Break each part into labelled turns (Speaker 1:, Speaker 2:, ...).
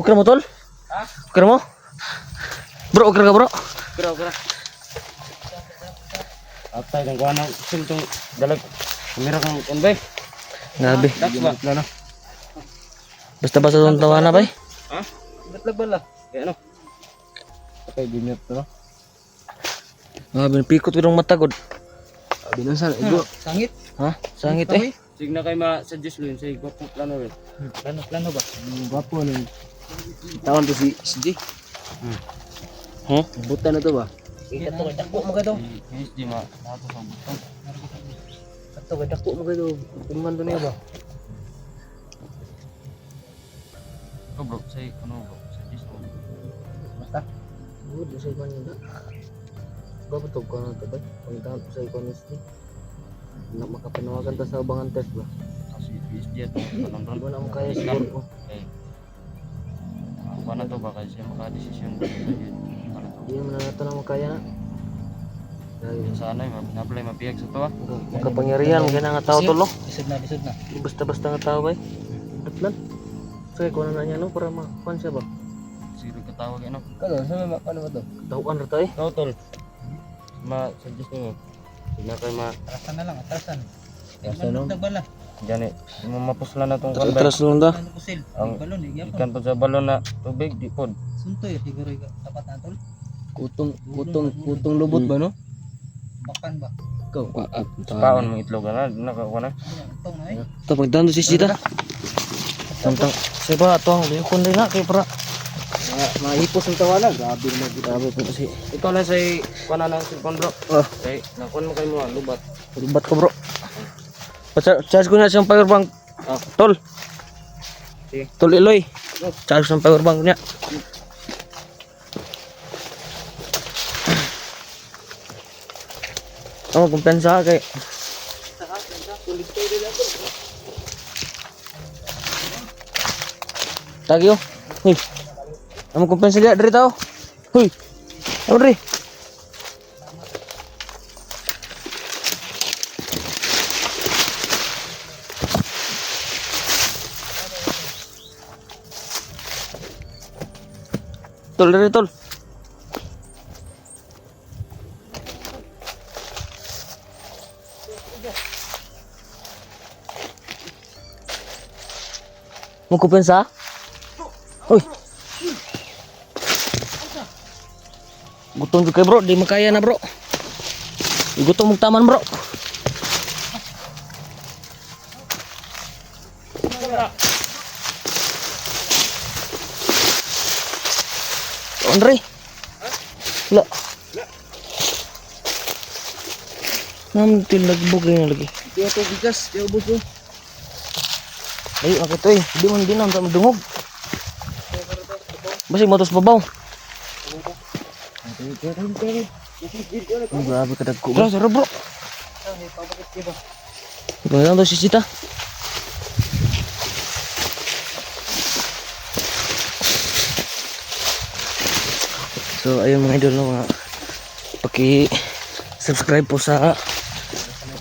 Speaker 1: Okay mo tol? Ha? Okay mo? Bro, okay ka bro?
Speaker 2: Kira. Atay kang kuha ng sintong dalag. Kamera kang konbay.
Speaker 1: Grabe.
Speaker 2: Dax ba? Lalo.
Speaker 1: Basta-basta itong tawa na bay.
Speaker 2: Ha? Gatlag ba la? Kaya ano? Okay, ginit to.
Speaker 1: Grabe, pikot ko ng matagod.
Speaker 2: Binunsan, igo.
Speaker 3: Sangit.
Speaker 1: Ha? Sangit eh.
Speaker 2: Sig na kay ma-suggest mo yun sa gwapo plano rin.
Speaker 3: Plano ba?
Speaker 2: Gwapo nun. Tawan to si G.
Speaker 1: Hmm?
Speaker 2: Buta na to ba?
Speaker 3: Ito kay dako mo kayo.
Speaker 2: Yes, di ma. Nato sa butang.
Speaker 3: Ito kay dako mo kayo. Tingnan to niya ba?
Speaker 2: Ito bro, say ano bro? Suggest mo.
Speaker 3: Mata. Good sa ikon niya. Babutog ko na to ba? Pangitahan ko sa ikon ni. Na makapanawagan ta sa ubangan test ba?
Speaker 2: Kasi PSG at anong
Speaker 3: Di
Speaker 2: ron.
Speaker 3: ba na mo kaya siguro ko?
Speaker 2: Okay. Ako na to ba kasi makadesisyon ko sa yun. Ano to?
Speaker 3: Di mo na nato na mo kaya na. Dahil
Speaker 2: Sana ay mapinapalay mapiyag sa to ah.
Speaker 1: Makapangyarihan, maganda nga tao tol no?
Speaker 3: Lisod na.
Speaker 1: Basta-basta nga tao bay.
Speaker 3: Atlan. So ikaw na niya no para makuan siya ba?
Speaker 2: Siro katawag ano.
Speaker 3: Kalo, sa ba ano ba to?
Speaker 1: Tahuan ra tayo eh.
Speaker 2: Ikaw tol. Ma-suggest mo. Sige na kayo
Speaker 3: Atrasan na lang, atrasan.
Speaker 2: Atrasan, no?
Speaker 3: Nagbala.
Speaker 2: Diyan eh. Mamapusla na tong konbay.
Speaker 1: Atras lang ta.
Speaker 3: Ano pusil?
Speaker 2: Ang
Speaker 3: Balon eh, gyapon.
Speaker 2: ikan po sa balon na tubig, di pod.
Speaker 3: Suntoy siguro tapat na tol.
Speaker 2: Kutong lubot ba no?
Speaker 3: Bakan ba?
Speaker 1: Ikaw.
Speaker 2: Paon mong itlog na, nakakuha na.
Speaker 3: Itong na eh.
Speaker 1: Ito pagdaan to si Sita. Tantang. Say ba ito ang liukon din na kay para.
Speaker 3: Maipos ang tawanan. Grabe na
Speaker 1: Grabe po kasi.
Speaker 2: Ito na sa kuha na ng cellphone bro.
Speaker 1: Ah,
Speaker 2: Kay nakuha mo kayo mga lubat.
Speaker 1: lubat ko bro. Charge ko na siyang power bank. Tol.
Speaker 2: Sige.
Speaker 1: Tol Eloy. Charge ng power bank niya. Oh, kumpensa kay. Tagyo. Hoy. Amo kumpensa dia dari tao. Hoy. Amo diri. Tol dari tol. Mau kumpensa? Uy. Gutom juga bro, di makaya na bro. Gutom mong taman bro. Andre. Lah. Nam tilagbog na lagi.
Speaker 3: Di ako bigas, di ubos mo.
Speaker 1: Ayo ako to eh. Di man dinam sa madungog. Basi motos babaw. Ang grabe ka dagko. Bro, saro bro. Iba to si Sita. So ayun mga idol no, mga paki-subscribe po sa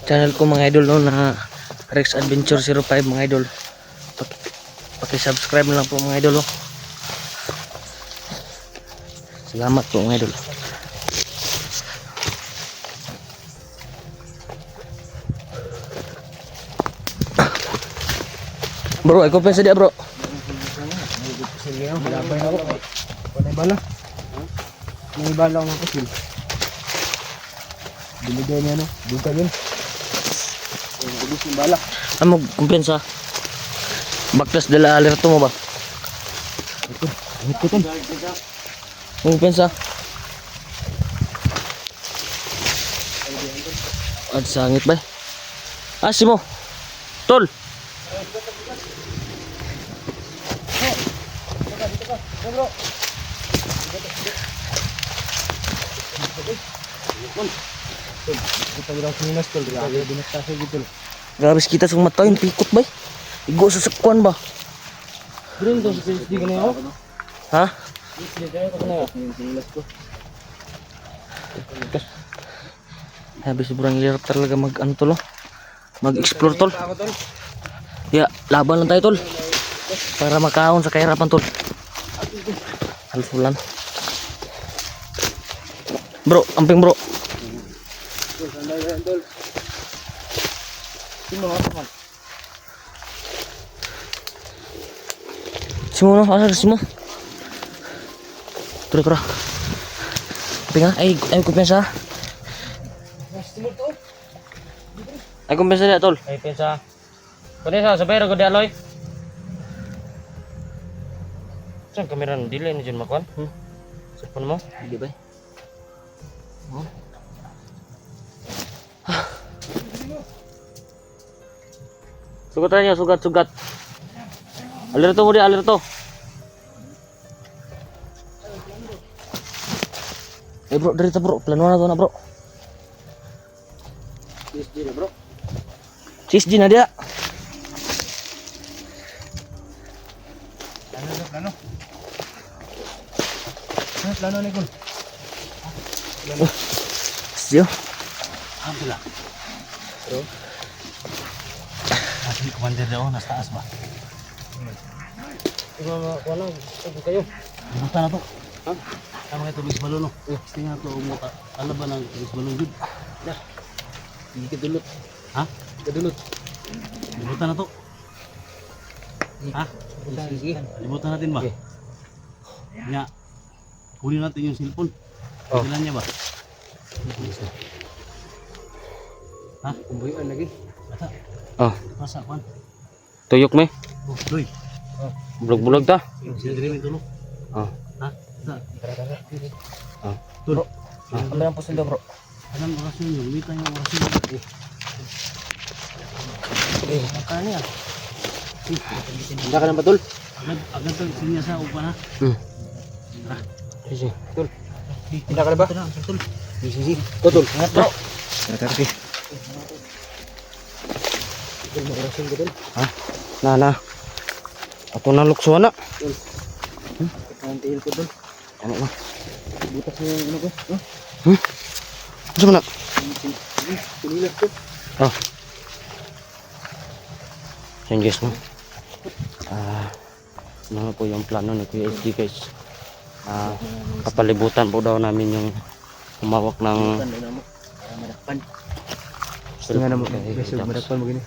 Speaker 1: channel ko mga idol no na Rex Adventure 05 mga idol. Paki-subscribe na lang po mga idol. Salamat po mga idol. Bro, ay kumpensa dia bro.
Speaker 3: Sige, labay ako. Panay bala. May bala akong kusil. Binigay niya no. Doon ka yun. Bilis yung bala.
Speaker 1: Amo kumpensa. Baklas dala alerto mo ba?
Speaker 3: Ikutin.
Speaker 1: Kumpensa. Ad sangit ba? Asimo. Tol.
Speaker 3: Kita bilang sininas tol. Grabe binagtasa gitu.
Speaker 1: Grabe kita sa mata yung pikot ba? Igo sa sakwan ba?
Speaker 3: Green to sa PSD ka na yun.
Speaker 1: Ha?
Speaker 3: Yung silas ko.
Speaker 1: Habis sobrang hirap talaga mag ano tol, oh. Mag-explore tol. Ya, laban lang tayo tol. Para makaon sa kahirapan tol. Halfulan. Bro, amping bro.
Speaker 3: Tol, sandal yan, tol. Sino nga naman?
Speaker 1: Simo no, asal simo. Tura. Amping ha, ay kumpensa. Ay kumpensa dia tol.
Speaker 2: Ay pensa. Kunin sa sabay ra gud aloy. Saan kamera dili ni jud makuan? Cellphone mo?
Speaker 1: Hindi ba? Oh. Sugatan niya, sugat. Alerto mo di, alerto. Bro, derita bro, planuan na to na bro.
Speaker 3: PSG na bro.
Speaker 1: CSG na dia.
Speaker 3: Plano. Ano plano ni Kun?
Speaker 1: Siyo.
Speaker 3: Alhamdulillah. Bro. Asli commander daw nasa taas ba? Wala, sabi kayo. Buta na to. Ha? Tama kayo tubig balon no? Gusto nga to umuta. Ano ba ng tubig balon jud? Dah. Hindi kadulot. Ha? Kadulot. Buta na to. Ha? Sige. Libutan natin ba? Nya. Kunin natin yung cellphone.
Speaker 1: Oh.
Speaker 3: Kailan niya ba? Ha? Kumbuyan lagi. Ata.
Speaker 1: Oh,
Speaker 3: Masa kan?
Speaker 1: tuyok me.
Speaker 3: Oh, doy.
Speaker 1: Bulog-bulog ta.
Speaker 3: Sindiri min tulog.
Speaker 1: Oh.
Speaker 3: Ha? Ata.
Speaker 1: Oh.
Speaker 3: Tul.
Speaker 1: Ambil ang pusil bro.
Speaker 3: Anong orasyon yun? Umita yung orasyon. Makanya ya.
Speaker 1: Hindi ka na ba tol?
Speaker 3: Agad to sinya sa upan ha.
Speaker 1: Sige.
Speaker 3: Tul. Tidak ka na ba? Tul.
Speaker 1: Sige. Tol. Ingat bro.
Speaker 3: Kaki. Tul mo orasyon ko tul.
Speaker 1: Ha? Na. Ato na lukso na.
Speaker 3: Tul. Ang tihil ko tul.
Speaker 1: Ano na?
Speaker 3: Butas mo yung ano ko.
Speaker 1: Ano ba na?
Speaker 3: Pinilas ko.
Speaker 1: Oh. Yan guys no. Ano po yung plano ni Kuya SD guys. Kapalibutan po daw namin yung humawak ng
Speaker 3: Para madakpan.
Speaker 1: Tingnan mo
Speaker 3: Besok madakpan mo gini.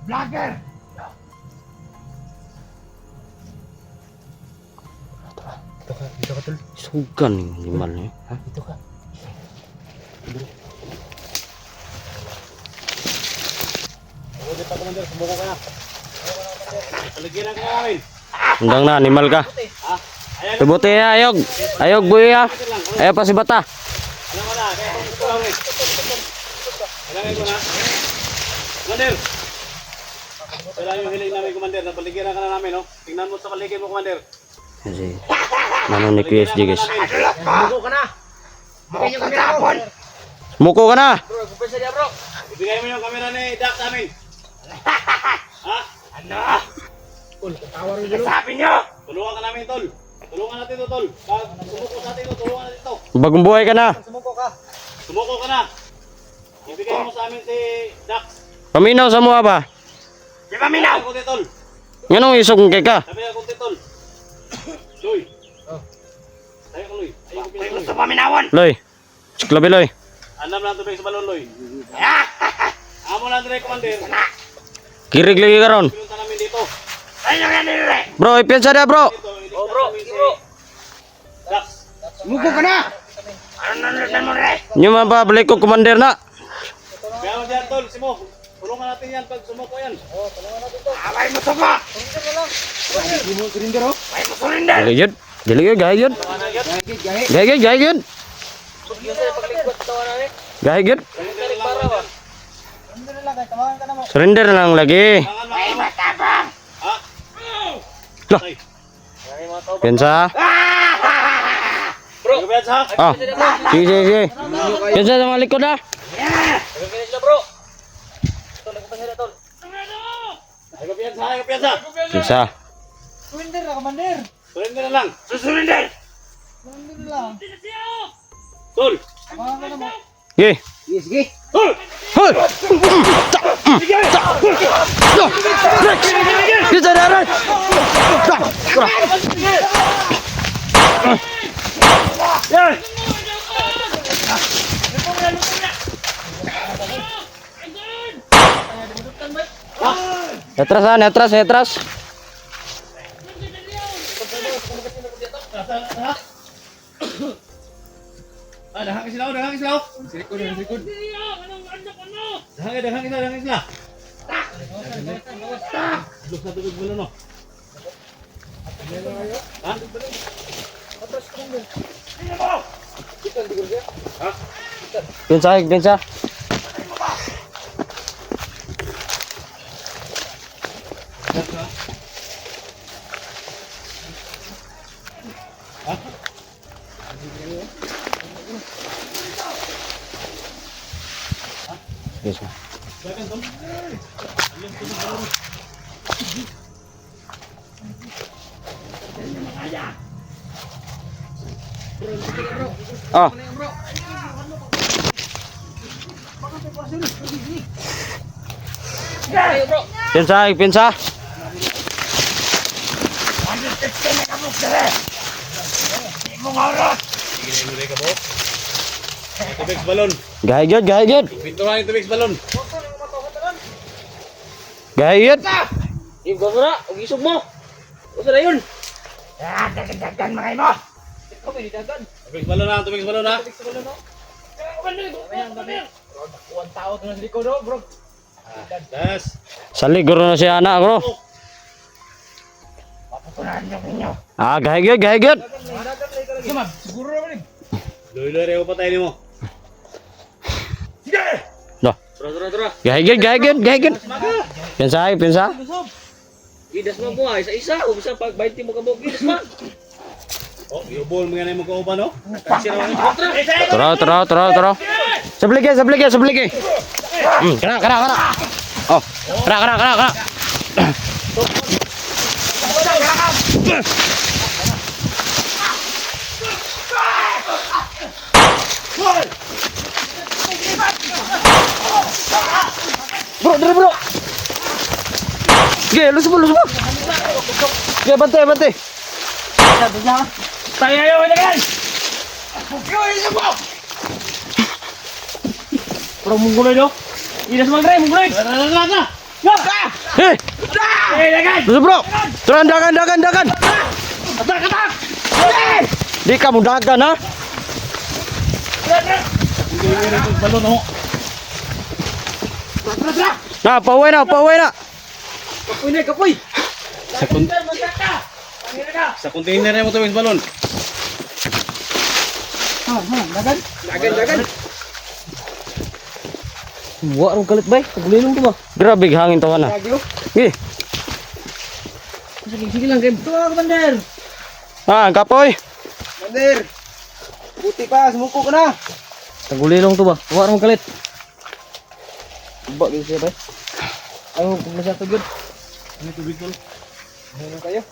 Speaker 3: Vlogger! Dito ka tul.
Speaker 1: Sugan yung animal niya. Ha?
Speaker 3: Dito ka. Ulit pa commander, sumuko ka na. Paligyan ka namin.
Speaker 1: Undang na, animal ka. Ibuti ya, ayog. Ayog buhay ya. Ayaw pa si bata.
Speaker 3: Alam mo na, kaya kung gusto lang eh. Kailangan ko na. Commander! Kailangan yung hiling namin, Commander. Napaligiran ka na namin, no? Tingnan mo sa paligid mo, Commander.
Speaker 1: Kasi, ano ni Kuya SD guys.
Speaker 3: Sumuko ka na! Bigay yung kamera mo!
Speaker 1: Muko ka na!
Speaker 3: Bro, kumpisa niya, bro! Ibigay mo yung kamera ni Dax sa amin. Ha? Ano? Tol, katawar yung gulo. Sabi niyo! Tulungan ka namin, Tol. Tulungan natin to, Tol. Pag sumuko sa atin to, tulungan natin to.
Speaker 1: Bagong buhay ka na.
Speaker 3: Sumuko ka. Sumuko ka na. Ibigay mo sa amin si Dax.
Speaker 1: Paminaw sa mua ba?
Speaker 3: Di ba minaw? Sabi ko, Tol.
Speaker 1: Nganong isog kay ka?
Speaker 3: Sabi ko, Tol. Loy. Tayo ko, Loy. Tayo ko, Loy. Gusto pa minawan.
Speaker 1: Loy. Siklabi Loy.
Speaker 3: Alam lang tubig sa balon, Loy. Amo lang dire, Commander.
Speaker 1: Kirig lagi ka ron.
Speaker 3: Pinunta namin dito. Ayun nga nire.
Speaker 1: Bro, ipiansa dia bro.
Speaker 3: Oh, bro. Dax. Sumuko ka na. Ano nanlutan mo, Re?
Speaker 1: Nyo man ba balik ko commander na?
Speaker 3: Kaya mo dyan, Tol. Simo. Tulungan natin yan pag sumuko yan. Oo, tulungan natin to. Away mo to ba? Surinder na lang. Hindi mo surinder, oh. Away mo surinder.
Speaker 1: Dili yun. Dili yun, gaya yun. Gaya yun. Gaya yun. Surrender na lang lagi.
Speaker 3: Ay, matabang. Ha?
Speaker 1: Loh. Piansa.
Speaker 3: Bro.
Speaker 2: Ah, sige, sige, sige. Yan sa mga likod ha.
Speaker 1: Nagpapinay sila bro. Tol, nagpapinay sila tol.
Speaker 2: Isa.
Speaker 4: Surrender na, Commander.
Speaker 3: Surrender na lang. Surrender.
Speaker 4: Surrender na lang.
Speaker 3: Tol.
Speaker 4: Abangan ka na mo.
Speaker 2: Sige.
Speaker 3: Sige, sige.
Speaker 2: Hoy! Kita darat. Netras ah, netras, netras.
Speaker 3: Dahang sila, dahang sila. Sirikod, sirikod. Dahang sila. Lus na tubig mo no. Ha?
Speaker 2: Pinsa, pinsa. Yes, sir. Ah. Pinsa, pinsa.
Speaker 3: Tubig balon.
Speaker 2: Gahigod, gahigod.
Speaker 3: Pinturan yung tubig balon.
Speaker 2: Gahigod.
Speaker 1: Yung gawara, ang isog mo. Usa na yun.
Speaker 3: Tubig balon na, tubig balon na. Das.
Speaker 2: Sali guru na si anak, bro. Ah, gahigod, gahigod.
Speaker 3: Loy-loy reho patay nimo.
Speaker 2: Dah.
Speaker 1: Tara.
Speaker 2: Gahigod, gahigod, gahigod. Pinsa, pinsa.
Speaker 1: Idas mo po, isa-isa. O bisa pag 20 mo kabog, idas man.
Speaker 3: Oh, yubol mo ganay mo kauban no?
Speaker 2: Tara. Sablige. Kena. Oh, kena. Bro, dari bro. Oke, lu semua. Oke, bantai.
Speaker 1: Tayo, ilagan! Bro, mungguloy no? Idas mo, Andre, mungguloy! Tara!
Speaker 2: Hei,
Speaker 1: Ilagan!
Speaker 2: lu bro. Terang dagan.
Speaker 1: Atak!
Speaker 2: Di kamu dagan ha?
Speaker 3: Balon no.
Speaker 2: Nah, pauwi na.
Speaker 1: Kapoy!
Speaker 3: Sa container mo tubig balon.
Speaker 1: Dagan! Buat orang kalit bay, pagulilong to ba?
Speaker 2: Grabe hangin tawa na. Gi.
Speaker 1: Sige lang, game. Ito, Commander!
Speaker 2: Ah, kapoy.
Speaker 4: Commander! Buti pa, sumuko ka na.
Speaker 1: Pagulilong to ba? Buat orang kalit. Bak gitu siya bay. Ayaw, kung nasa to good.
Speaker 3: Ano tubig tol?
Speaker 4: Ano kayo?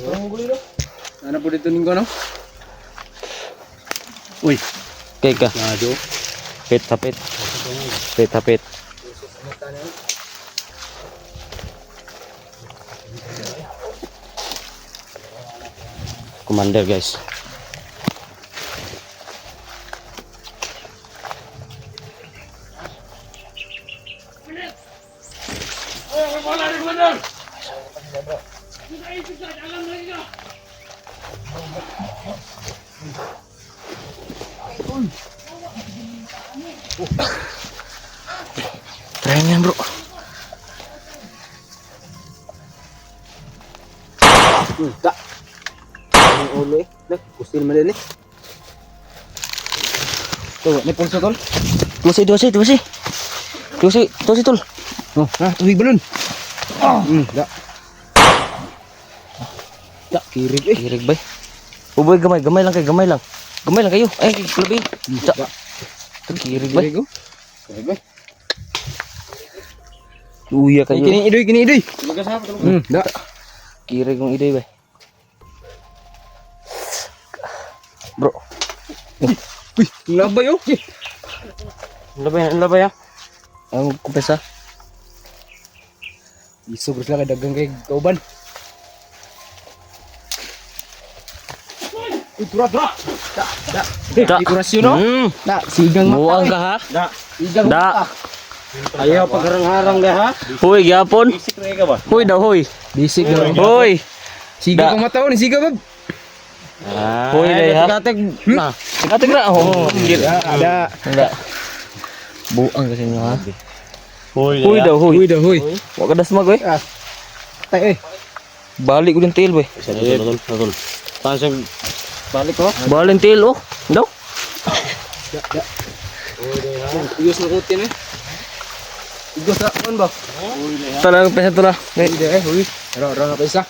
Speaker 1: Orang gulilong.
Speaker 4: Ano po dito ninggo no?
Speaker 3: Uy,
Speaker 2: Kay ka.
Speaker 3: nado.
Speaker 2: Pit. Commander guys. Try yan bro.
Speaker 4: Tak. Ang ulo eh. Dah, kusil mo din eh. Tuh, may pulso tol.
Speaker 1: Tusi tol.
Speaker 4: Oh, tubig balon. Tak. Da, kirig eh.
Speaker 1: Kirig bay. Uboy gamay, gamay lang gamay lang. Gamay lang kayo. Ay, labi. Da. Kirig bay.
Speaker 4: Kirig oh. Kirig ba?
Speaker 1: Luya kayo.
Speaker 4: Kini idoy. Da.
Speaker 1: Kirig ng iday bay. Bro,
Speaker 4: Uy, labay oh.
Speaker 2: Labay ah.
Speaker 1: ang kumpesa.
Speaker 4: Isog sila kay dagang kay kauban. Uy, tura.
Speaker 1: Da.
Speaker 4: Dekorasyon no? Da, sigang
Speaker 1: Buang ka ha?
Speaker 4: Sigang
Speaker 1: Da.
Speaker 2: Ayaw pagharang-harang deh ha.
Speaker 1: Hoy, gyapon.
Speaker 2: Isik na ka ba?
Speaker 1: Hoy daw, hoy.
Speaker 4: Bisig daw.
Speaker 1: Hoy.
Speaker 4: Siga
Speaker 1: Da.
Speaker 4: pa mataw ni siga bab.
Speaker 1: Hoy, day ha.
Speaker 2: Na.
Speaker 1: Ating na. Oh, kir.
Speaker 4: Ada.
Speaker 1: Da. Buang kasi nyo ha.
Speaker 2: Hoy.
Speaker 1: Hoy daw, hoy.
Speaker 4: Uy dah hoy.
Speaker 1: Wa ka dasmag we.
Speaker 4: Tay eh.
Speaker 1: Balik ko din tail we.
Speaker 2: Tol. Tansang balik ko.
Speaker 1: Balik tail oh. Daw.
Speaker 4: Iyos na kutin eh. Igos na kon ba?
Speaker 1: Talagang pesa to la.
Speaker 4: Uy dah eh, uy. Ra na paisa.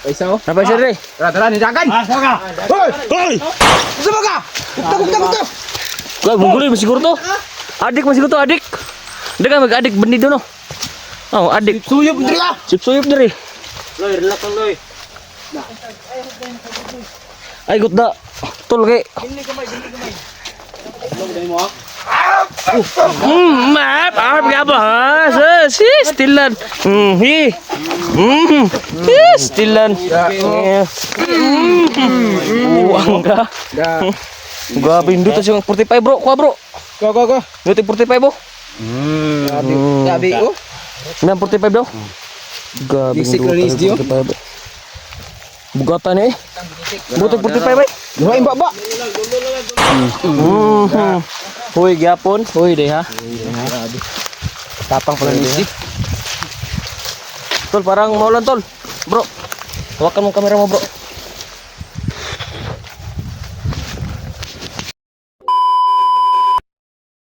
Speaker 4: Paisa oh.
Speaker 1: Apa sih deh?
Speaker 4: Ra ni dagan.
Speaker 2: Saka.
Speaker 4: Hoy! Hoy! Sama ka? Gupta.
Speaker 1: Gua bungkuli masih kurto. Adik masih kurto adik. Dia kan adik benih dono. Oh, adik.
Speaker 4: Suyup diri ka.
Speaker 1: Sip suyup dari.
Speaker 2: Loy, relax lang loy.
Speaker 1: Ay gutda. Tol kay. Maaf apa? Stilan. Stilan. Uang ka.
Speaker 4: Da.
Speaker 1: Gua pindu tas yung 45 bro. Kuha bro.
Speaker 4: Go.
Speaker 1: Nuti 45 bro.
Speaker 4: Sabi ko.
Speaker 1: Sembilan 45 daw. Gabi
Speaker 4: Bisik na rin isdiyo.
Speaker 1: Bugatan eh. Buto 45 bay.
Speaker 4: Duhain ba?
Speaker 1: Hoy gyapon. Hoy deh ha.
Speaker 4: Tapang pala ni Steve.
Speaker 1: Tol parang maulan tol. Bro. Hawakan mo kamera mo bro.